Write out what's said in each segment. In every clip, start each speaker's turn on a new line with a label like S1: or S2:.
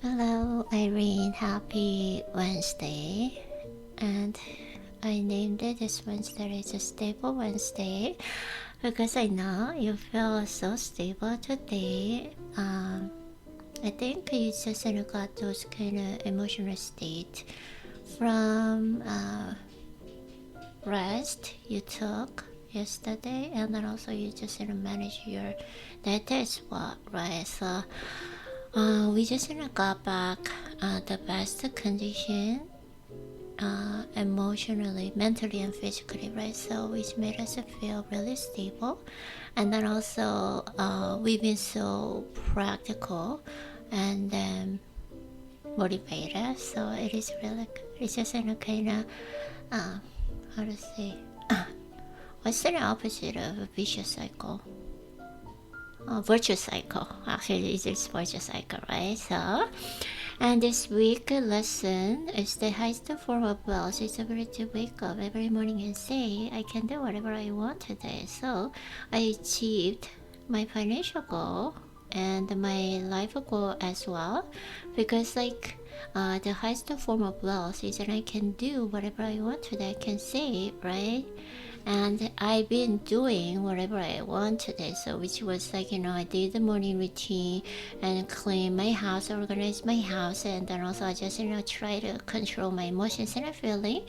S1: Hello, Irene. Happy Wednesday. And I named it this Wednesday as a stable Wednesday because I know you feel so stable today. I think you just got those kind of emotional state from rest you took yesterday, and then also you just manage your that as well, right? So we just got back the best condition emotionally, mentally, and physically, right? So which made us feel really stable, and then also we've been so practical and then motivated. So it is really good. It's just in a kind of how to say what's the opposite of a vicious cycle? Virtuous cycle. Actually, it's a virtuous cycle, right? So, and this week lesson is the highest form of wealth. It's ability to wake up every morning and say, I can do whatever I want today. So, I achieved my financial goal and my life goal as well, because the highest form of wealth is that I can do whatever I want today. I can say, right? And I've been doing whatever I want today, so which was I did the morning routine and clean my house, organize my house, and then also I just try to control my emotions and feeling,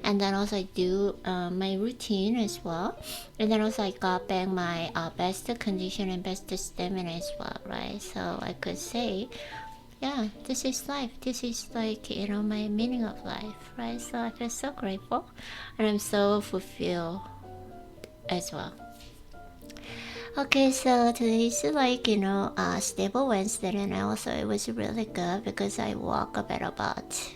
S1: and then also I do my routine as well, and then also I got back my best condition and best stamina as well, right? So I could say, yeah, this is life. This is my meaning of life, right? So I feel so grateful and I'm so fulfilled as well. Okay, so today is stable Wednesday, and also it was really good because I woke up at about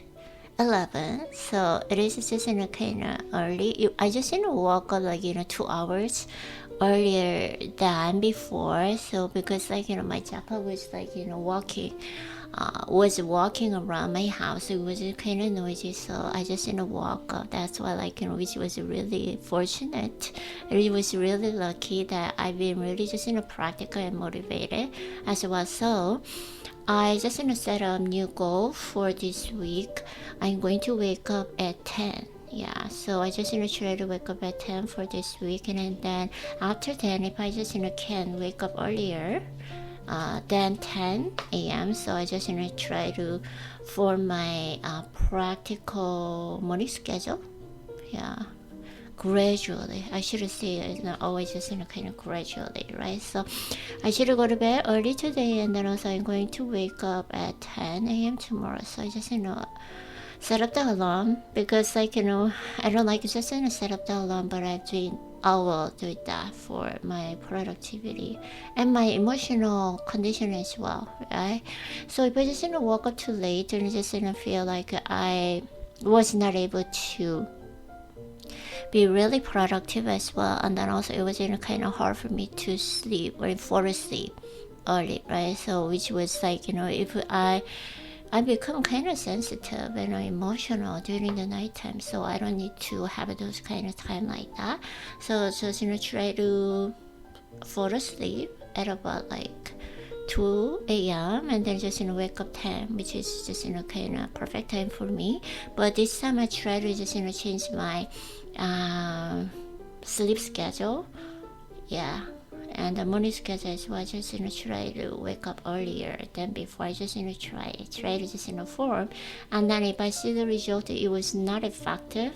S1: 11, so it is just kind of early. I just woke up 2 hours earlier than before, so because my jacket was walking around my house. It was kind of noisy, so I just walk up. That's why which was really fortunate. It was really lucky that I've been really just practical and motivated as well. So I just set a new goal for this week. I'm going to wake up at 10. Yeah, so I just try to wake up at 10 for this week, and then after 10, if I just can wake up earlier than 10 a.m. So I just try to form my practical morning schedule. Yeah, gradually. I should say it's not always just kind of gradually, right? So I should go to bed early today, and then also I'm going to wake up at 10 a.m. tomorrow. So I just set up the alarm, because I don't like just set up the alarm, but I will do that for my productivity and my emotional condition as well, right? So if I just woke up too late and just feel like I was not able to be really productive as well, and then also it was kind of hard for me to sleep or fall asleep early, right? So which was if I become kind of sensitive and emotional during the nighttime, so I don't need to have those kind of time like that. So just try to fall asleep at about 2 a.m. and then just wake up 10, which is just kind of perfect time for me. But this time I try to just change my sleep schedule. Yeah. And the morning schedule as well, just try to wake up earlier than before. I just try to just form, and then if I see the result it was not effective,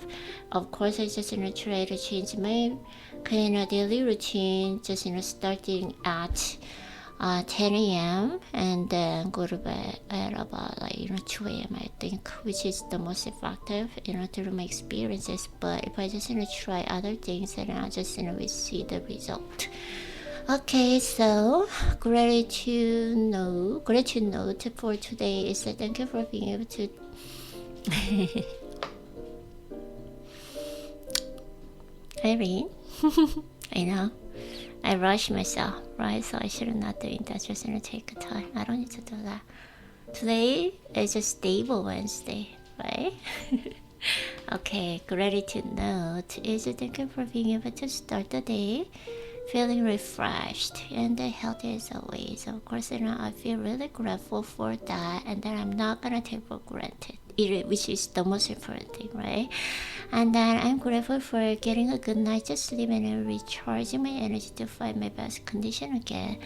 S1: of course I just try to change my kind of daily routine, just starting at 10 a.m. and then go to bed at about 2 a.m. I think, which is the most effective through my experiences. But if I just try other things, then I just we see the result. Okay, so gratitude note for today is that thank you for being able to Irene. I know I rush myself, right? So I should not doing that. Just take a time. I don't need to do that. Today is a stable Wednesday, right? Okay, gratitude note is thank you for being able to start the day feeling refreshed and healthy as always. Of course, I feel really grateful for that, and then I'm not gonna take for granted, which is the most important thing, right? And then I'm grateful for getting a good night's sleep and recharging my energy to find my best condition again.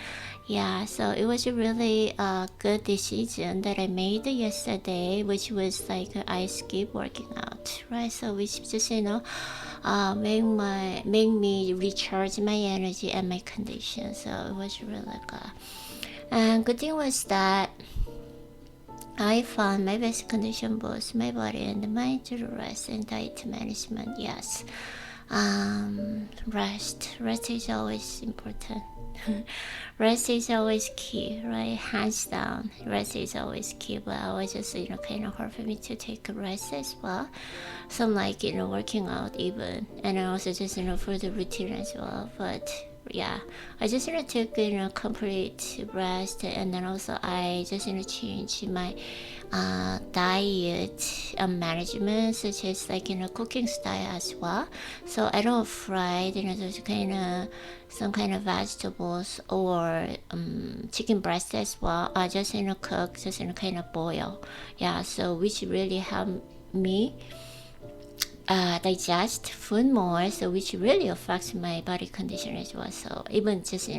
S1: Yeah, so it was a really good decision that I made yesterday, which was like I skip working out, right? So which just make me recharge my energy and my condition. So it was really good. And good thing was that I found my best condition both my body and mind through rest and diet management. Yes, rest is always important. Rest is always key, right? Hands down, rest is always key. But I was just kind of hard for me to take a rest as well. So I'm like working out even, and I also just for the routine as well. But yeah, I just took complete rest, and then also I just change my diet management, such as like cooking style as well. So I don't fry those some kind of vegetables or chicken breast as well. I just cook, just kind of boil. Yeah, so which really help me digest food more, so which really affects my body condition as well. So even just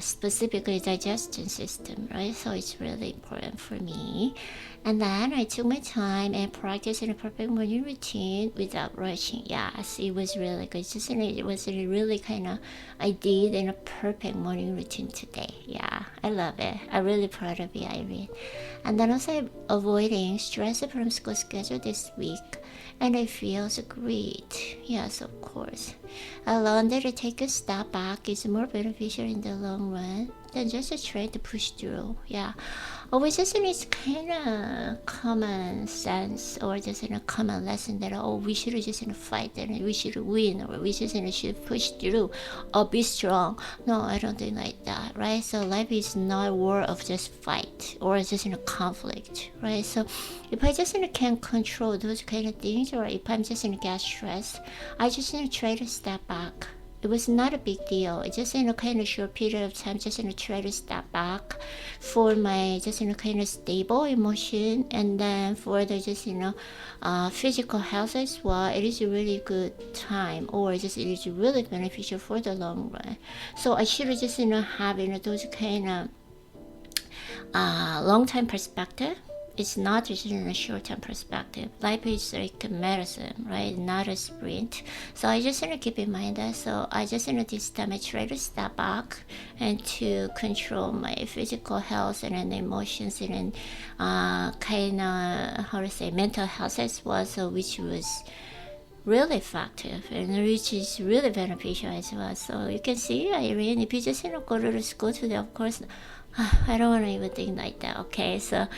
S1: specifically digestion system, right? So it's really important for me. And then I took my time and practiced a perfect morning routine without rushing. Yes, it was really good. Just it was really I did a perfect morning routine today. Yeah, I love it. I'm really proud of you, Irene. And then also avoiding stress from school schedule this week, and it feels great. Yes, of course. I learned that to take a step back is more beneficial in the long run than just try to push through. Yeah, always just it's common sense, or just a common lesson that we should just fight and we should win, or we just should push through or be strong. No, I don't think like that, right? So life is not a war of just fight or just conflict, right? So if I just can control those kind of things, or if I'm just get stressed, I just try to step back. It was not a big deal. It just kind of short period of time, just try to step back for my just kind of stable emotion, and then for the just physical health as well. It is a really good time, or just it is really beneficial for the long run. So I should just have those kind of long time perspective. It's not just in a short-term perspective. Life is like a marathon, right? Not a sprint. So I just want to keep in mind that. So I just this time I try to step back and to control my physical health and emotions and mental health as well. So which was really effective and which is really beneficial as well. So you can see, Irene, if you just go to the school today, of course, I don't want to even think like that. Okay, so.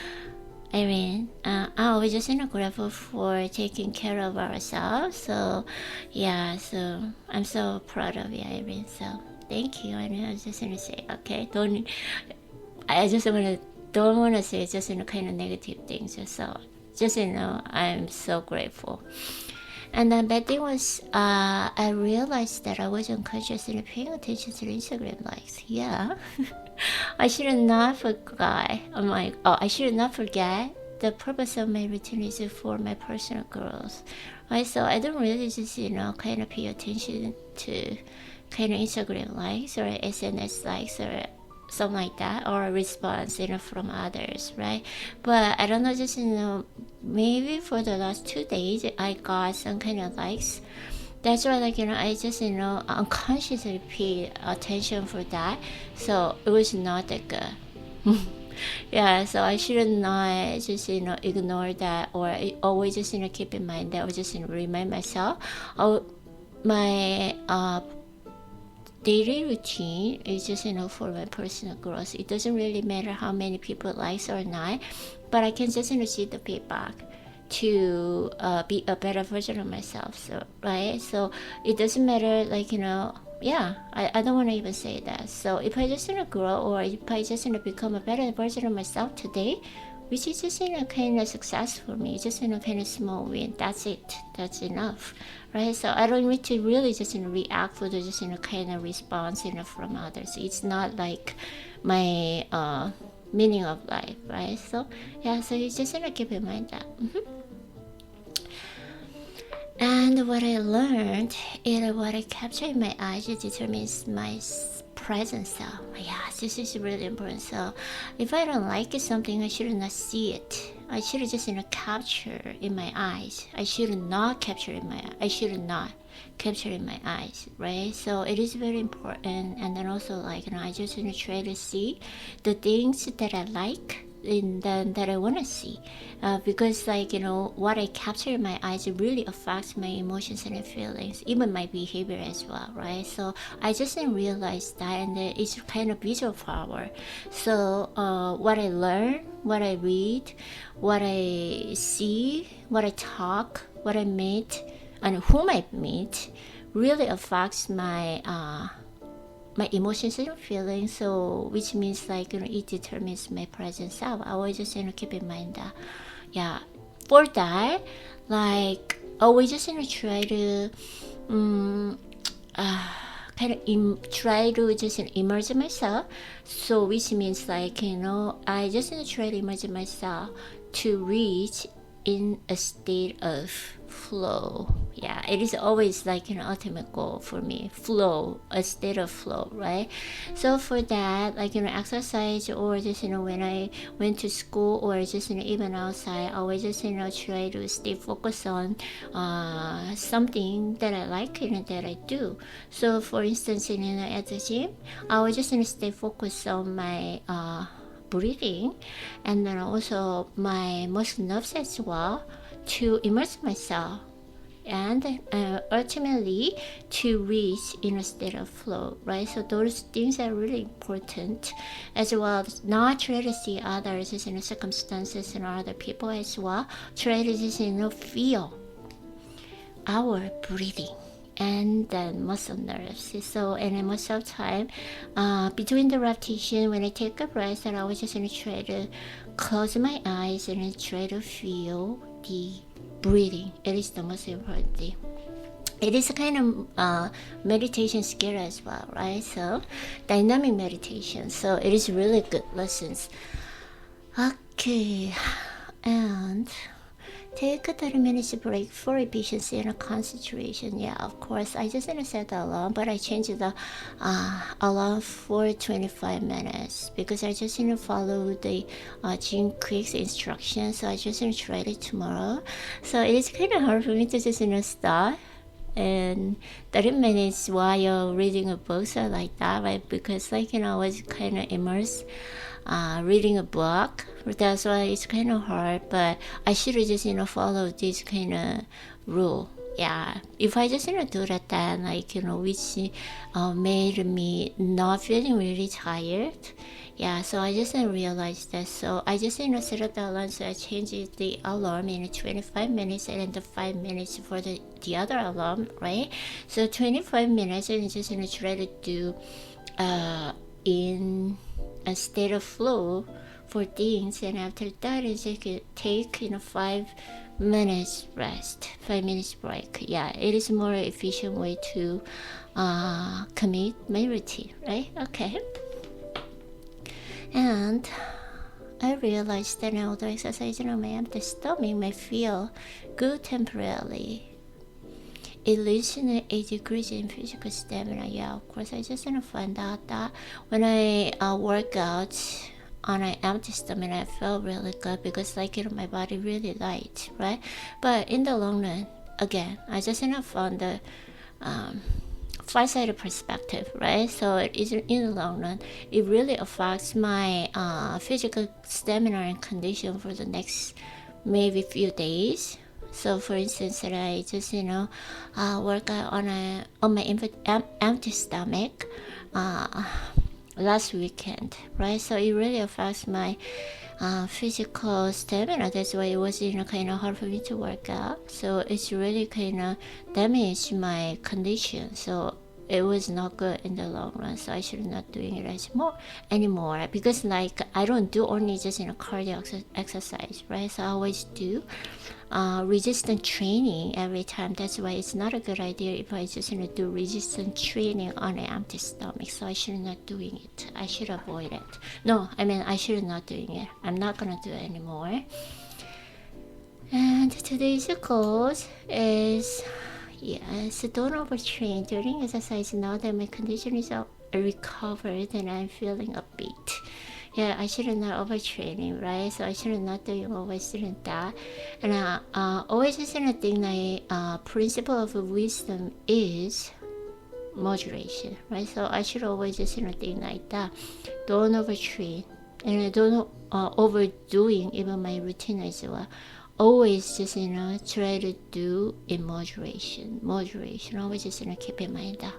S1: I mean, we're just grateful for taking care of ourselves. So, yeah, so I'm so proud of you, Irene. So, thank you. And I was just gonna say, okay, don't want to say just kind of negative things. Just I'm so grateful. And then bad thing was, I realized that I wasn't consciously paying attention to Instagram likes. Yeah. I should not forget. I'm like, I should not forget the purpose of my routine is for my personal growth. Right? So I don't really just, kind of pay attention to kind of Instagram likes or SNS likes or something like that, or a response, from others, right? But I don't know, just, maybe for the last 2 days, I got some kind of likes. That's why, I just, unconsciously paid attention for that. So it was not that good. Yeah, so I should not just, ignore that, or always just, keep in mind that, or just, remind myself, my, daily routine is just, for my personal growth. It doesn't really matter how many people likes or not, but I can just, see the feedback to be a better version of myself. So, right? So it doesn't matter, I don't want to even say that. So if I just grow, or if I just become a better version of myself today, which is just kind of success for me, just kind of small win. That's it. That's enough, right? So I don't need to really just react for the just kind of response from others. It's not like my meaning of life, right? So yeah, so you just keep in mind that. And what I learned is what I capture in my eyes determines my present self. Yeah, this is really important. So if I don't like something, I should not see it. I should just capture in my eyes. I should not capture in my. I should not capture in my eyes, right? So it is very important. And then also like I just try to see the things that I like that I want to see, because like what I capture in my eyes really affects my emotions and feelings, even my behavior as well, right? So I just didn't realize that, and it's kind of visual power. So what I learn, what I read, what I see, what I talk, what I meet, and whom I meet really affects my emotions and feelings. So which means like it determines my present self. I always just keep in mind that. Yeah, for that, like always just try to try to just immerse myself. So which means like I just try to immerse myself to reach in a state of flow. Yeah, it is always like an ultimate goal for me. Flow, a state of flow, right? So for that, like exercise, or just when I went to school, or just even outside, I always just try to stay focused on something that I like and that I do. So for instance, at the gym, I always just stay focused on my breathing, and then also my muscle nerves as well, to immerse myself and ultimately to reach in a state of flow, right? So those things are really important, as well as not try to see others as circumstances and other people as well. Try to just feel our breathing and then muscle nerves. So and most of the time between the repetition, when I take a breath, and I always just try to close my eyes and try to feel the breathing. It is the most important thing. It is a kind of meditation skill as well, right? So dynamic meditation. So it is really good lessons. Okay, and take a 30 minutes break for efficiency and concentration. Yeah, of course, I just didn't set the alarm, but I changed the alarm for 25 minutes because I just follow the Jim Quick's instructions. So I just tried it tomorrow. So it's kind of hard for me to just start and 30 minutes while reading a book, so like that, right? Because like I was kind of immersed reading a book. That's why it's kind of hard, but I should just follow this kind of rule. Yeah, if I just do that, then like which made me not feeling really tired. Yeah, so I just realized that. So I just set up the alarm. So I changed the alarm in 25 minutes and then 5 minutes for the other alarm, right? So 25 minutes, and just try to do in a state of flow for things, and after that is take 5 minutes rest, 5 minutes break. Yeah, it is a more efficient way to commit my routine, right? Okay. And I realized that although exercising on my empty stomach may feel good temporarily, it leads to a decrease in physical stamina. Yeah, of course, I just find out that when I work out on an empty stomach, I felt really good because like my body really light, right? But in the long run, again, I just found the far-sighted perspective, right? So it is in the long run, it really affects my physical stamina and condition for the next maybe few days. So for instance, that I just work out on my empty stomach last weekend, right? So it really affects my physical stamina. That's why it was kind of hard for me to work out. So it's really kind of damaged my condition. So it was not good in the long run, so I should not doing it anymore, because like I don't do only just cardio exercise, right? So I always do resistance training every time. That's why it's not a good idea if I just do resistance training on an empty stomach. So I should not doing it. I should avoid it. No, I mean I should not doing it. I'm not gonna do it anymore. And today's quote is, yes, don't overtrain during exercise. Now that my condition is recovered and I'm feeling upbeat. Yeah, I should not overtraining, right? So I should not doing always doing that. And always think like principle of wisdom is moderation, right? So I should always just think like that. Don't overtrain, and don't overdoing even my routine as well. Always just try to do in moderation. Always just keep in mind that.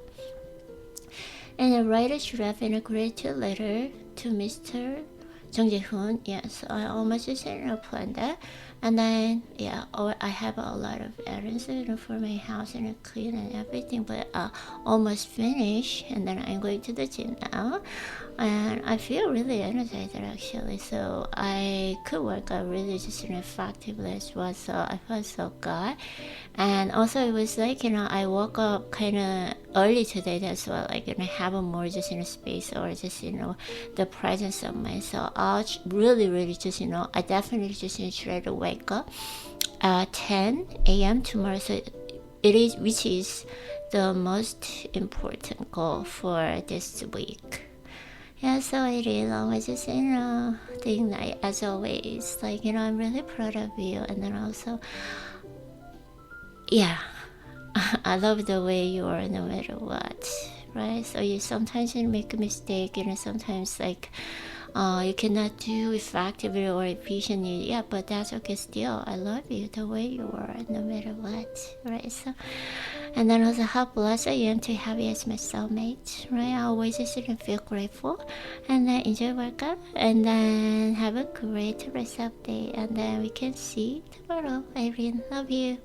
S1: And I write a draft and a gratitude letter to Mr. Jung Jae-hoon. Yes, I almost just planned that. And then I have a lot of errands for my house and clean and everything, but almost finished. And then I'm going to the gym now, and I feel really energized actually. So I could work out really just effectively as well. So I felt so good. And also it was like I woke up kind of early today. That's why like have a more just space, or just the presence of myself. I'll really just I definitely just try to wake up at 10 a.m. tomorrow. So it is, which is the most important goal for this week. Yeah, so it is always just thing like as always, like I'm really proud of you. And then also I love the way you are no matter what, right? So you sometimes make a mistake, sometimes like you cannot do effectively or efficiently, but that's okay still. I love you the way you are no matter what, right? So, and then also how blessed I am to have you as my soulmate, right? I always just feel grateful, and then enjoy workout, and then have a great rest of the day, and then we can see tomorrow. Irene, love you.